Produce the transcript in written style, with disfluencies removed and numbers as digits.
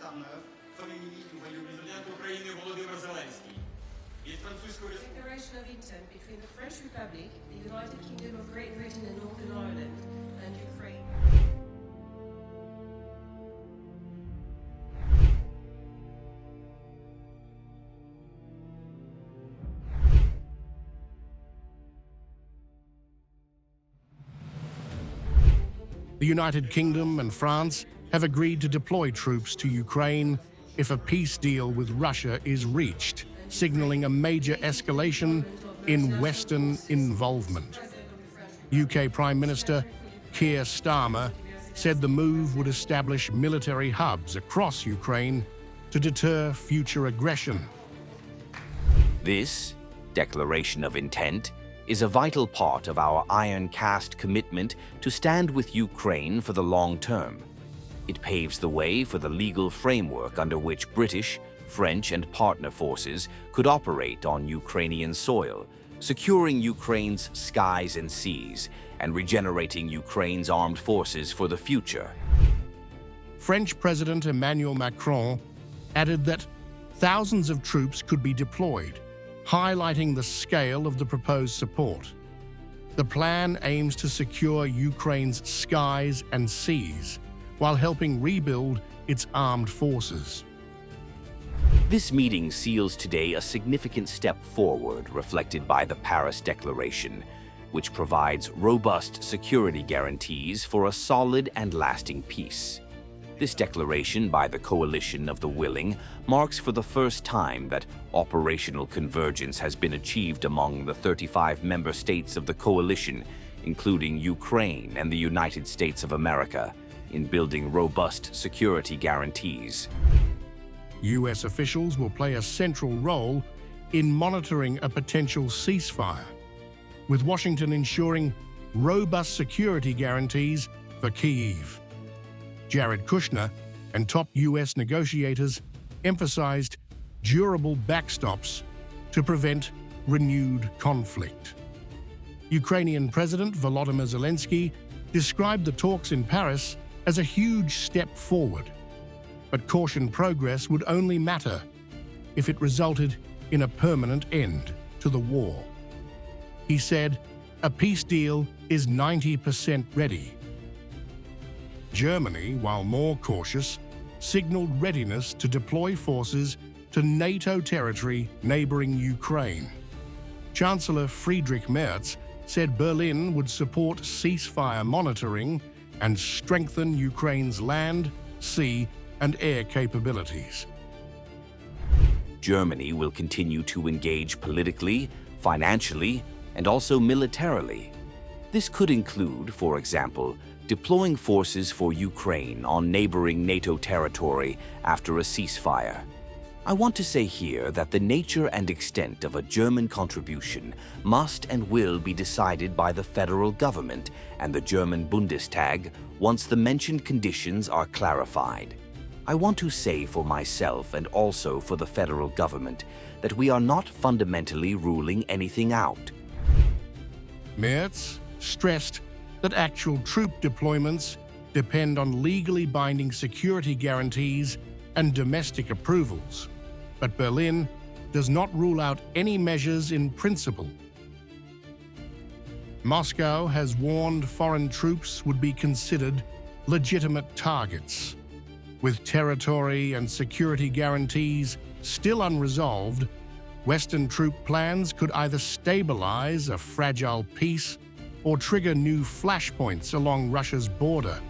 Starmer, Premier ministre du Royaume-Uni. President Ukraine Volodymyr Zelensky. Declaration of intent between the French Republic, the United Kingdom of Great Britain and Northern Ireland, and Ukraine. The United Kingdom and France have agreed to deploy troops to Ukraine if a peace deal with Russia is reached, signaling a major escalation in Western involvement. UK Prime Minister Keir Starmer said the move would establish military hubs across Ukraine to deter future aggression. This declaration of intent is a vital part of our iron-cast commitment to stand with Ukraine for the long term. It paves the way for the legal framework under which British, French, and partner forces could operate on Ukrainian soil, securing Ukraine's skies and seas, and regenerating Ukraine's armed forces for the future. French President Emmanuel Macron added that thousands of troops could be deployed, highlighting the scale of the proposed support. The plan aims to secure Ukraine's skies and seas while helping rebuild its armed forces. This meeting seals today a significant step forward reflected by the Paris Declaration, which provides robust security guarantees for a solid and lasting peace. This declaration by the Coalition of the Willing marks for the first time that operational convergence has been achieved among the 35 member states of the coalition, including Ukraine and the United States of America, in building robust security guarantees. US officials will play a central role in monitoring a potential ceasefire, with Washington ensuring robust security guarantees for Kyiv. Jared Kushner and top US negotiators emphasized durable backstops to prevent renewed conflict. Ukrainian President Volodymyr Zelensky described the talks in Paris as a huge step forward, but cautioned progress would only matter if it resulted in a permanent end to the war. He said, "A peace deal is 90% ready." Germany, while more cautious, signaled readiness to deploy forces to NATO territory neighboring Ukraine. Chancellor Friedrich Merz said Berlin would support ceasefire monitoring and strengthen Ukraine's land, sea, and air capabilities. Germany will continue to engage politically, financially, and also militarily. This could include, for example, deploying forces for Ukraine on neighboring NATO territory after a ceasefire. I want to say here that the nature and extent of a German contribution must and will be decided by the federal government and the German Bundestag once the mentioned conditions are clarified. I want to say for myself and also for the federal government that we are not fundamentally ruling anything out. Merz stressed that actual troop deployments depend on legally binding security guarantees and domestic approvals, but Berlin does not rule out any measures in principle. Moscow has warned foreign troops would be considered legitimate targets. With territory and security guarantees still unresolved, Western troop plans could either stabilize a fragile peace or trigger new flashpoints along Russia's border.